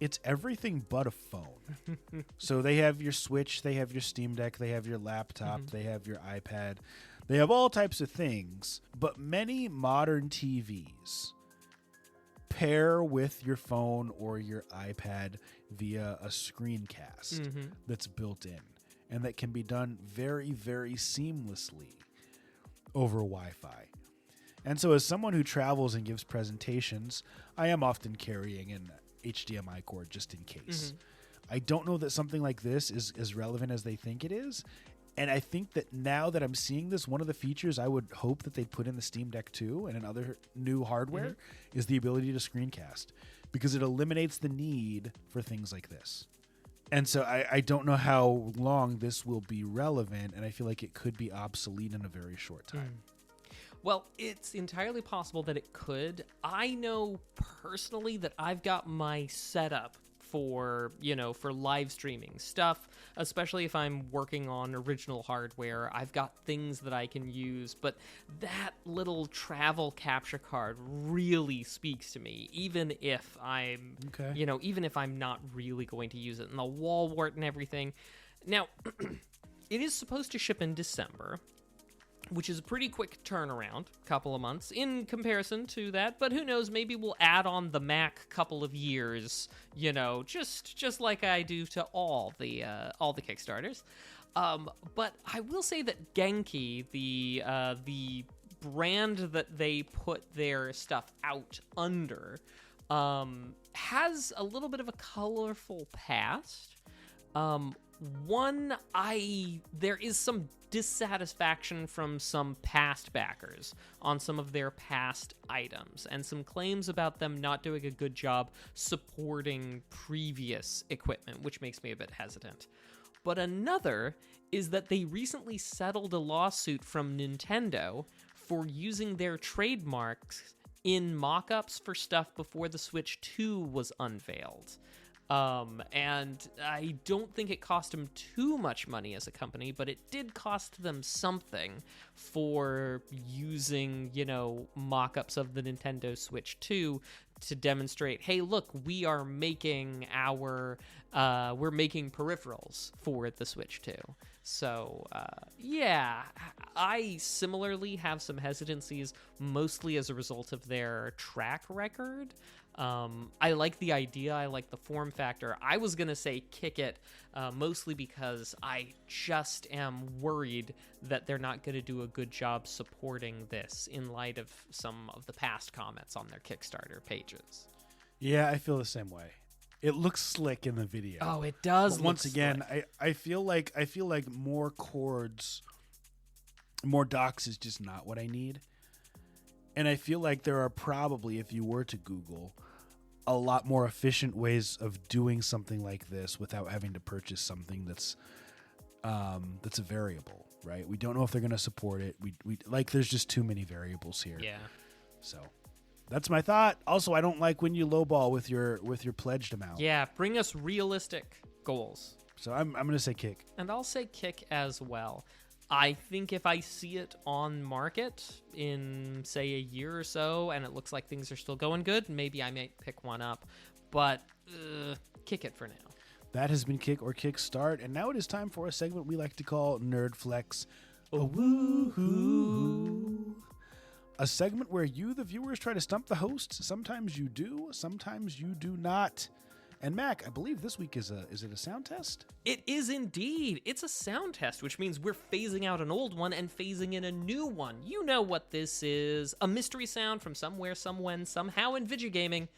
it's everything but a phone. So they have your Switch, they have your Steam Deck, they have your laptop, they have your iPad, they have all types of things, but many modern TVs pair with your phone or your iPad via a screencast that's built in, and that can be done very, very seamlessly over Wi-Fi. And so as someone who travels and gives presentations, I am often carrying an HDMI cord just in case. I don't know that something like this is as relevant as they think it is. And I think that now that I'm seeing this, one of the features I would hope that they put in the Steam Deck 2 and in other new hardware is the ability to screencast, because it eliminates the need for things like this. And so I don't know how long this will be relevant, and I feel like it could be obsolete in a very short time. Well, it's entirely possible that it could. I know personally that I've got my setup for live streaming stuff, especially if I'm working on original hardware. I've got things that I can use, but that little travel capture card really speaks to me, even if I'm, even if I'm not really going to use it, and the wall wart and everything. Now, it is supposed to ship in December, which is a pretty quick turnaround, couple of months in comparison to that. But who knows, maybe we'll add on the Mac couple of years, just like I do to all the Kickstarters. But I will say that Genki, the brand that they put their stuff out under, has a little bit of a colorful past. There is some dissatisfaction from some past backers on some of their past items, and some claims about them not doing a good job supporting previous equipment, which makes me a bit hesitant. But another is that they recently settled a lawsuit from Nintendo for using their trademarks in mock-ups for stuff before the Switch 2 was unveiled. And I don't think it cost them too much money as a company, but it did cost them something for using, mock-ups of the Nintendo Switch 2 to demonstrate, hey, look, we are making we're making peripherals for the Switch 2. So, I similarly have some hesitancies, mostly as a result of their track record. I like the idea. I like the form factor. I was going to say kick it, mostly because I just am worried that they're not going to do a good job supporting this in light of some of the past comments on their Kickstarter pages. Yeah, I feel the same way. It looks slick in the video. Oh, it does. But once again, I feel like more cords, more docks is just not what I need. And I feel like there are probably, if you were to Google, a lot more efficient ways of doing something like this without having to purchase something that's that's a variable, right? We don't know if they're going to support it. We like, there's just too many variables here. Yeah. So that's my thought. Also, I don't like when you lowball with your pledged amount. Yeah, bring us realistic goals. So I'm going to say kick. And I'll say kick as well. I think if I see it on market in, say, a year or so, and it looks like things are still going good, maybe I might pick one up. But kick it for now. That has been Kick or Kickstart, and now it is time for a segment we like to call Nerd Flex. A woohoo! A segment where you, the viewers, try to stump the host. Sometimes you do, sometimes you do not. And Mac, I believe this week is it a sound test? It is indeed. It's a sound test, which means we're phasing out an old one and phasing in a new one. You know what this is. A mystery sound from somewhere, somewhen, somehow in video gaming.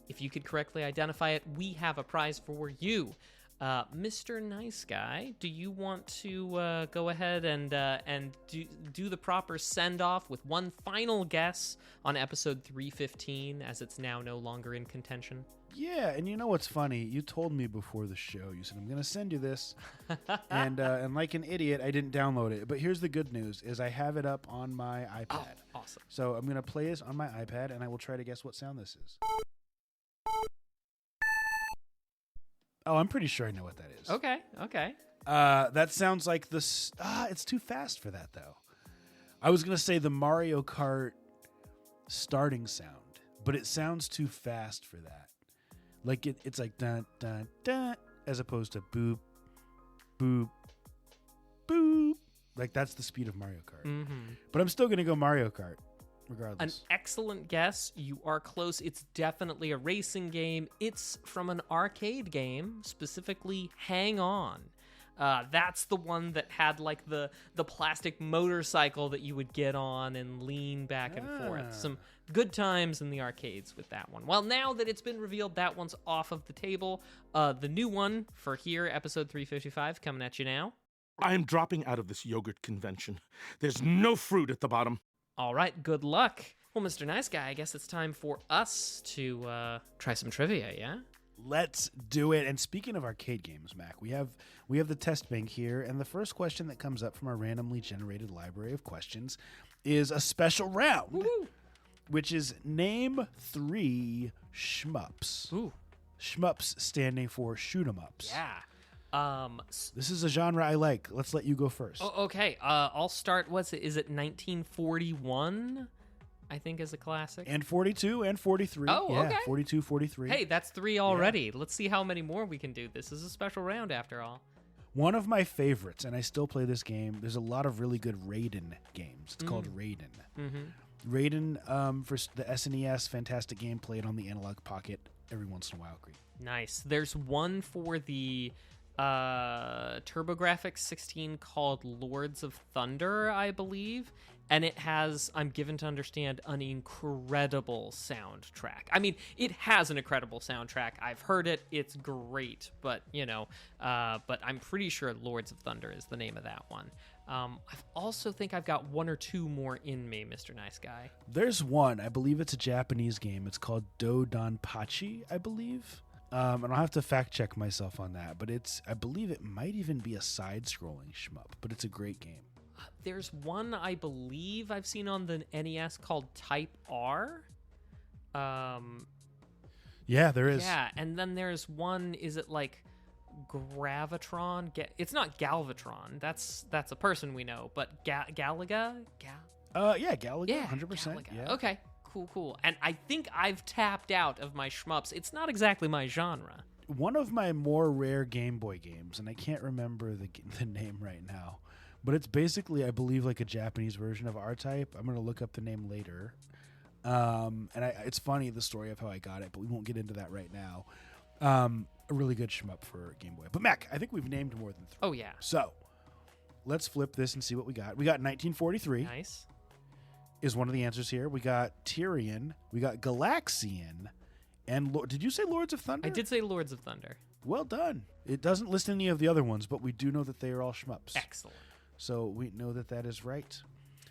If you could correctly identify it, we have a prize for you. Mr. Nice Guy, do you want to go ahead and do the proper send-off with one final guess on episode 315, as it's now no longer in contention? Yeah, and you know what's funny? You told me before the show, you said, I'm going to send you this. and like an idiot, I didn't download it. But here's the good news, is I have it up on my iPad. Oh, awesome. So I'm going to play this on my iPad, and I will try to guess what sound this is. Oh, I'm pretty sure I know what that is. Okay. That sounds like this. It's too fast for that, though. I was going to say the Mario Kart starting sound, but it sounds too fast for that. Like it's like dun, dun, dun, as opposed to boop, boop, boop. Like that's the speed of Mario Kart. Mm-hmm. But I'm still going to go Mario Kart. Regardless. An excellent guess. You are close. It's definitely a racing game. It's from an arcade game, specifically Hang On. That's the one that had like the plastic motorcycle that you would get on and lean back and forth. Some good times in the arcades with that one. Well, now that it's been revealed, that one's off of the table. The new one for here, episode 355, coming at you now. I am dropping out of this yogurt convention. There's no fruit at the bottom. All right, good luck. Well, Mr. Nice Guy, I guess it's time for us to try some trivia, yeah? Let's do it. And speaking of arcade games, Mac, we have the test bank here, and the first question that comes up from our randomly generated library of questions is a special round, Woo-hoo. which is name 3 shmups. Ooh. Shmups standing for shoot 'em ups. Yeah. This is a genre I like. Let's let you go first. Oh, okay. I'll start. What's it? Is it 1941? I think is a classic. And 42 and 43. Oh, yeah, okay. 42, 43. Hey, that's 3 already. Yeah. Let's see how many more we can do. This is a special round after all. One of my favorites, and I still play this game. There's a lot of really good Raiden games. It's called Raiden. Mm-hmm. Raiden for the SNES, fantastic game. Played on the Analog Pocket every once in a while. Great. Nice. There's one for the TurboGrafx 16 called Lords of Thunder, I believe, and it has, I'm given to understand, an incredible soundtrack. I mean, it has an incredible soundtrack. I've heard it. It's great, but but I'm pretty sure Lords of Thunder is the name of that one. I also think I've got 1 or 2 more in me, Mr. Nice Guy. There's one. I believe it's a Japanese game. It's called Dodonpachi, I believe. And I'll have to fact check myself on that, but I believe it might even be a side-scrolling shmup, but it's a great game. There's one I believe I've seen on the NES called Type R. Yeah, there is. Yeah, and then there's one, is it like Gravitron? It's not Galvatron. That's a person we know, but Galaga? Yeah, Galaga, yeah, 100%. Galaga. Yeah. Okay. Cool. And I think I've tapped out of my shmups. It's not exactly my genre. One of my more rare Game Boy games, and I can't remember the name right now, but it's basically, I believe, like a Japanese version of R-Type. I'm going to look up the name later. It's funny, the story of how I got it, but we won't get into that right now. A really good shmup for Game Boy. But Mac, I think we've named more than 3. Oh, yeah. So, let's flip this and see what we got. We got 1943. Nice. Is one of the answers here. We got Tyrion, we got Galaxian, and did you say Lords of Thunder? I did say Lords of Thunder. Well done. It doesn't list any of the other ones, but we do know that they are all shmups. Excellent. So we know that is right.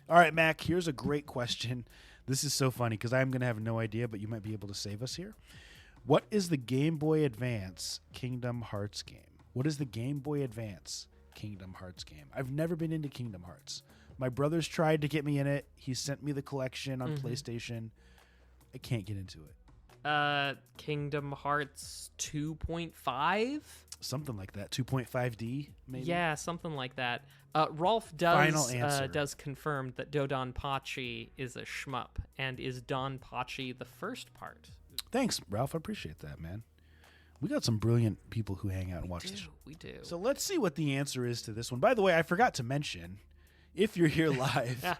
All right, Mac, here's a great question. This is so funny because I'm going to have no idea, but you might be able to save us here. What is the Game Boy Advance Kingdom Hearts game? What is the Game Boy Advance Kingdom Hearts game. I've never been into Kingdom Hearts. My brother's tried to get me in it. He sent me the collection on PlayStation. I can't get into it. Kingdom Hearts 2.5? Something like that. 2.5D, maybe? Yeah, something like that. Rolf Final answer. does confirm that Dodonpachi is a shmup, and is Donpachi the first part? Thanks, Ralph. I appreciate that, man. We got some brilliant people who hang out and watch this. We do. So let's see what the answer is to this one. By the way, I forgot to mention, if you're here live,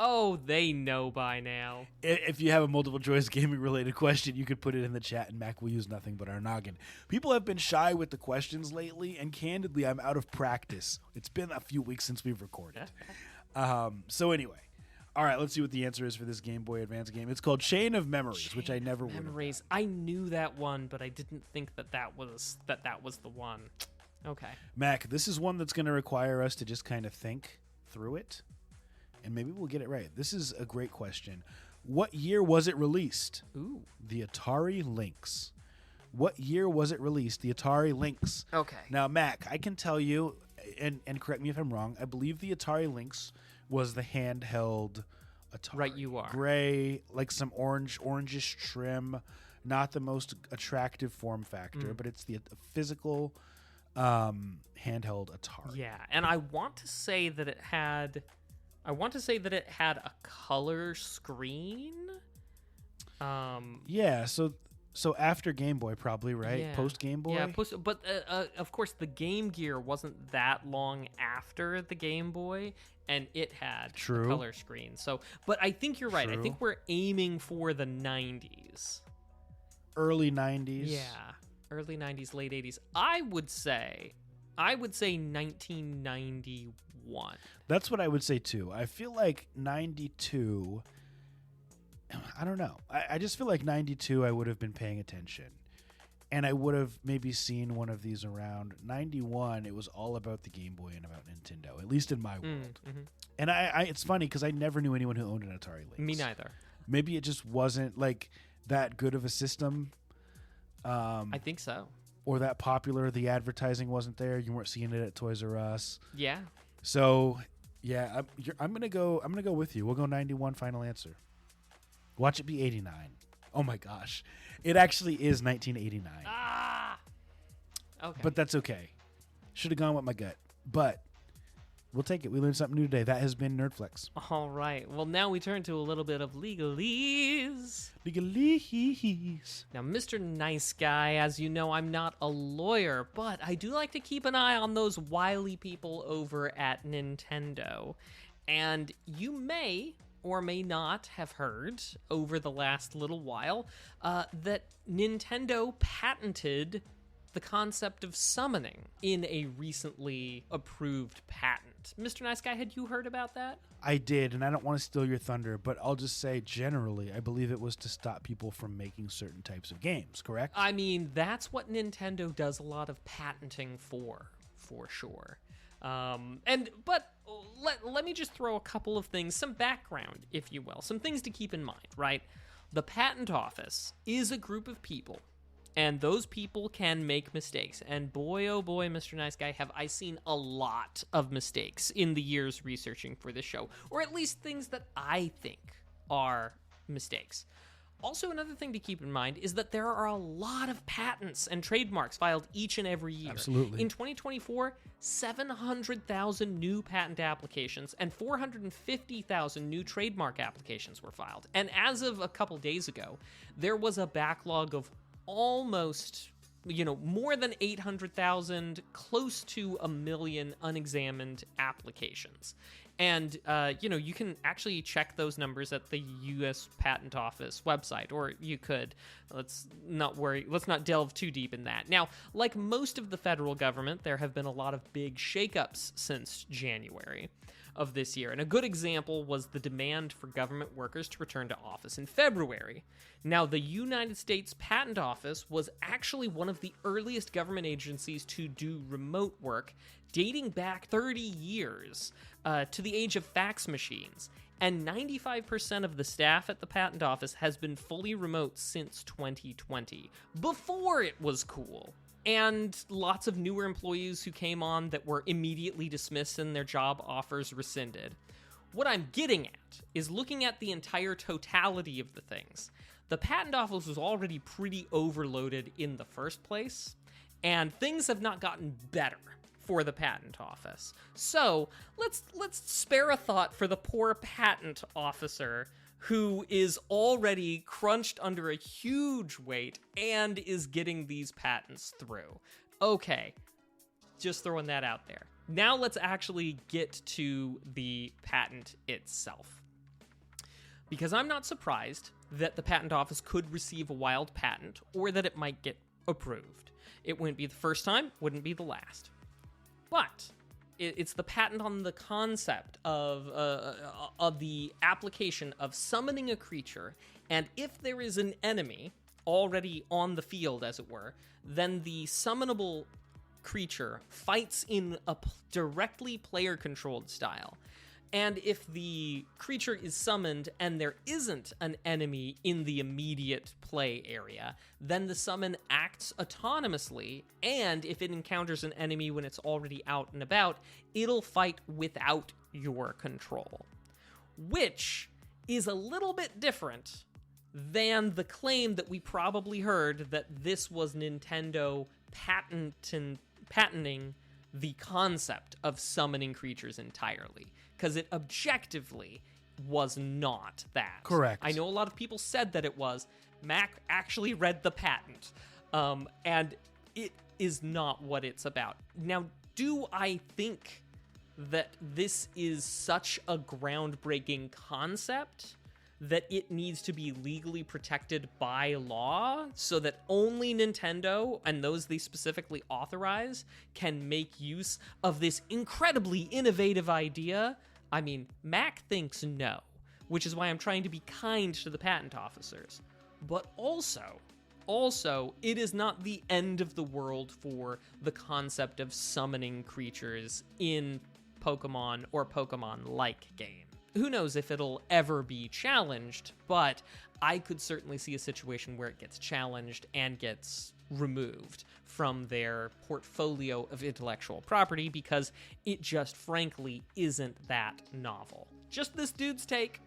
oh, they know by now. if you have a multiple choice gaming related question, you could put it in the chat and Mac will use nothing but our noggin. People have been shy with the questions lately, and candidly, I'm out of practice. It's been a few weeks since we've recorded. So anyway, all right, let's see what the answer is for this Game Boy Advance game. It's called Chain of Memories, which I never would have. Memories. I knew that one, but I didn't think that was the one. Okay. Mac, this is one that's going to require us to just kind of think through it, and maybe we'll get it right. This is a great question. What year was it released? Ooh. The Atari Lynx. What year was it released? The Atari Lynx. Okay. Now, Mac, I can tell you, and correct me if I'm wrong, I believe the Atari Lynx was the handheld Atari. Right, you are. Gray, like some orangish trim, not the most attractive form factor, but it's the physical handheld Atari. Yeah, and I want to say that it had a color screen. Yeah, so after Game Boy, probably, right? Yeah. Post Game Boy. Yeah, but of course the Game Gear wasn't that long after the Game Boy, and it had True. a color screen. So, but I think you're right. I True. think we're aiming for the 90s. Early 90s. Yeah, early 90s, late 80s. I would say 1991. That's what I would say too. I feel like 92. I don't know. I just feel like 92 I would have been paying attention. And I would have maybe seen one of these around. 91, it was all about the Game Boy and about Nintendo, at least in my world. And I it's funny because I never knew anyone who owned an Atari Lynx. Me neither. Maybe it just wasn't like that good of a system. I think so. Or that popular. The advertising wasn't there. You weren't seeing it at Toys R Us. Yeah. So, yeah, I'm gonna go with you. We'll go 91. Final answer. Watch it be 89. Oh my gosh, it actually is 1989. Ah. Okay. But that's okay. Should have gone with my gut, but we'll take it. We learned something new today. That has been Nerdflex. All right. Well, now we turn to a little bit of legalese. Legalese. Now, Mr. Nice Guy, as you know, I'm not a lawyer, but I do like to keep an eye on those wily people over at Nintendo. And you may or may not have heard over the last little while that Nintendo patented the concept of summoning in a recently approved patent. Mr. Nice Guy, had you heard about that? I did, and I don't want to steal your thunder, but I'll just say generally, I believe it was to stop people from making certain types of games, correct? I mean, that's what Nintendo does a lot of patenting for sure. But let me just throw a couple of things, some background, if you will, some things to keep in mind, right? The patent office is a group of people, and those people can make mistakes. And boy, oh boy, Mr. Nice Guy, have I seen a lot of mistakes in the years researching for this show, or at least things that I think are mistakes. Also, another thing to keep in mind is that there are a lot of patents and trademarks filed each and every year. Absolutely. In 2024, 700,000 new patent applications and 450,000 new trademark applications were filed. And as of a couple days ago, there was a backlog of almost, more than 800,000, close to 1 million unexamined applications. And, you can actually check those numbers at the U.S. Patent Office website, or you could. Let's not delve too deep in that. Now, like most of the federal government, there have been a lot of big shakeups since January of this year. And a good example was the demand for government workers to return to office in February. Now, the United States Patent Office was actually one of the earliest government agencies to do remote work, dating back 30 years to the age of fax machines. And 95% of the staff at the Patent Office has been fully remote since 2020, before it was cool. and lots of newer employees who came on that were immediately dismissed and their job offers rescinded. What I'm getting at is looking at the entire totality of the things. The patent office was already pretty overloaded in the first place, and things have not gotten better for the patent office. So let's spare a thought for the poor patent officer who is already crunched under a huge weight and is getting these patents through. Okay, just throwing that out there. Now let's actually get to the patent itself. Because I'm not surprised that the patent office could receive a wild patent or that it might get approved. It wouldn't be the first time, wouldn't be the last. But it's the patent on the concept of the application of summoning a creature, and if there is an enemy already on the field, as it were, then the summonable creature fights in a directly player-controlled style. And if the creature is summoned and there isn't an enemy in the immediate play area, then the summon acts autonomously, and if it encounters an enemy when it's already out and about, it'll fight without your control. Which is a little bit different than the claim that we probably heard that this was Nintendo patenting the concept of summoning creatures entirely, because it objectively was not that. Correct. I know a lot of people said that it was. Mac actually read the patent, and it is not what it's about. Now, do I think that this is such a groundbreaking concept that it needs to be legally protected by law so that only Nintendo and those they specifically authorize can make use of this incredibly innovative idea? I mean, Mac thinks no, which is why I'm trying to be kind to the patent officers. But also, it is not the end of the world for the concept of summoning creatures in Pokemon or Pokemon-like games. Who knows if it'll ever be challenged, but I could certainly see a situation where it gets challenged and gets removed from their portfolio of intellectual property because it just frankly isn't that novel. Just this dude's take.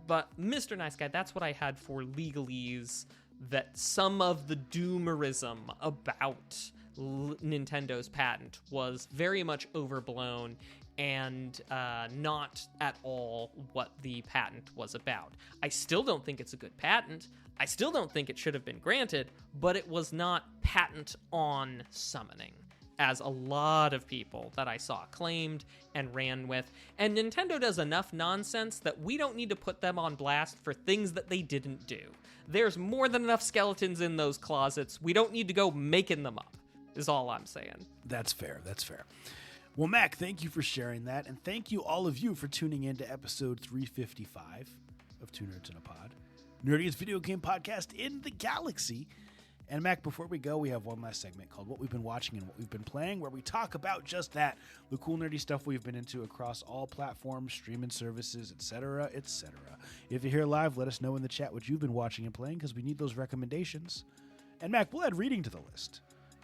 But Mr. Nice Guy, that's what I had for legalese, that some of the doomerism about Nintendo's patent was very much overblown and not at all what the patent was about. I still don't think it's a good patent. I still don't think it should have been granted, but it was not patent on summoning, as a lot of people that I saw claimed and ran with. And Nintendo does enough nonsense that we don't need to put them on blast for things that they didn't do. There's more than enough skeletons in those closets. We don't need to go making them up, is all I'm saying. That's fair. Well, Mac, thank you for sharing that, and thank you all of you for tuning in to episode 355 of Two Nerds in a Pod, nerdiest video game podcast in the galaxy. And Mac, before we go, we have one last segment called What We've Been Watching and What We've Been Playing, where we talk about just that, the cool nerdy stuff we've been into across all platforms, streaming services, etc., etc. If you're here live, let us know in the chat what you've been watching and playing, because we need those recommendations. And Mac, we'll add reading to the list.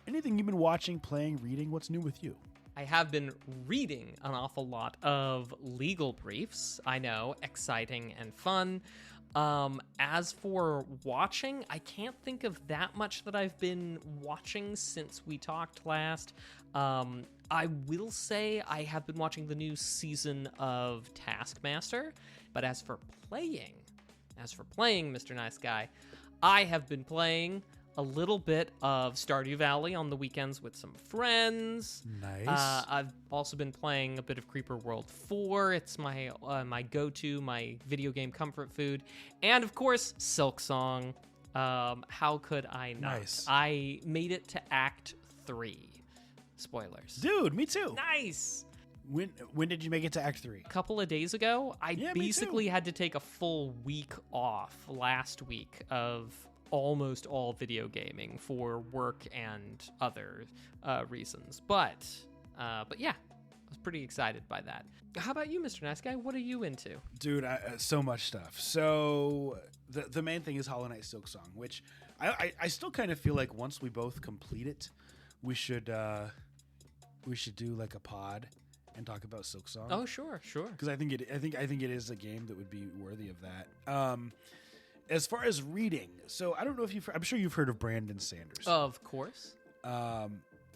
Anything you've been watching, playing, reading, what's new with you? I have been reading an awful lot of legal briefs. I know, exciting and fun. As for watching, I can't think of that much that I've been watching since we talked last. I will say I have been watching the new season of Taskmaster, but as for playing, Mr. Nice Guy, I have been playing a little bit of Stardew Valley on the weekends with some friends. Nice. I've also been playing a bit of Creeper World 4. It's my go-to, my video game comfort food. And, of course, Silksong. How could I not? Nice. I made it to Act 3. Spoilers. Dude, me too. Nice! When did you make it to Act 3? A couple of days ago. I Yeah, me basically too. had to take a full week off last week of almost all video gaming for work and other reasons. But yeah, I was pretty excited by that. How about you, Mr. Nice Guy? What are you into? Dude, so much stuff. So the main thing is Hollow Knight Silksong, which I still kind of feel like once we both complete it, we should do like a pod and talk about Silksong. Oh, sure. Because I think it is a game that would be worthy of that. As far as reading, so I don't know if I'm sure you've heard of Brandon Sanderson. Of course.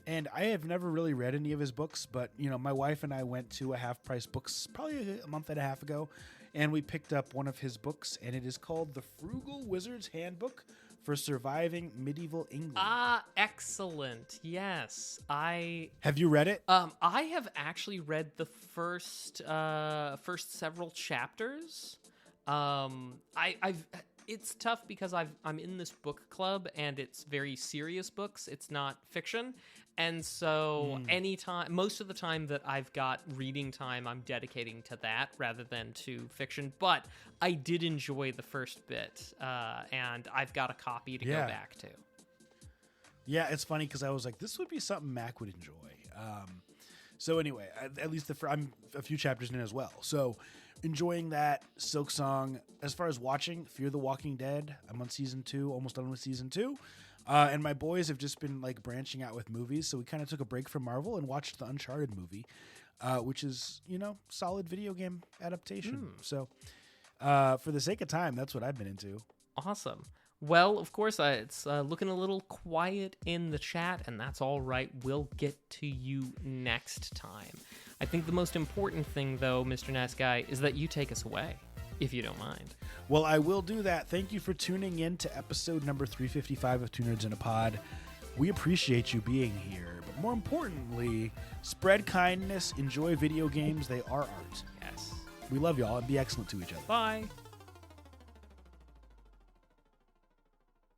And I have never really read any of his books, but my wife and I went to a Half Price Books probably a month and a half ago, and we picked up one of his books, and it is called The Frugal Wizard's Handbook for Surviving Medieval England. Ah, excellent. Yes, Have you read it? I have actually read the first several chapters. It's tough because I'm in this book club and it's very serious books. It's not fiction. And so most of the time that I've got reading time, I'm dedicating to that rather than to fiction. But I did enjoy the first bit, and I've got a copy to go back to. Yeah, it's funny because I was like, this would be something Mac would enjoy. So anyway, at least I'm a few chapters in as well. So enjoying that. Silksong. As far as watching, Fear the Walking Dead, I'm on season 2, almost done with season 2. And my boys have just been like branching out with movies. So we kind of took a break from Marvel and watched the Uncharted movie, which is, solid video game adaptation. So for the sake of time, that's what I've been into. Awesome. Well, of course, it's looking a little quiet in the chat, and that's all right. We'll get to you next time. I think the most important thing, though, Mr. Nice Guy, is that you take us away, if you don't mind. Well, I will do that. Thank you for tuning in to episode number 355 of Two Nerds in a Pod. We appreciate you being here, but more importantly, spread kindness, enjoy video games. They are art. Yes. We love y'all, and be excellent to each other. Bye.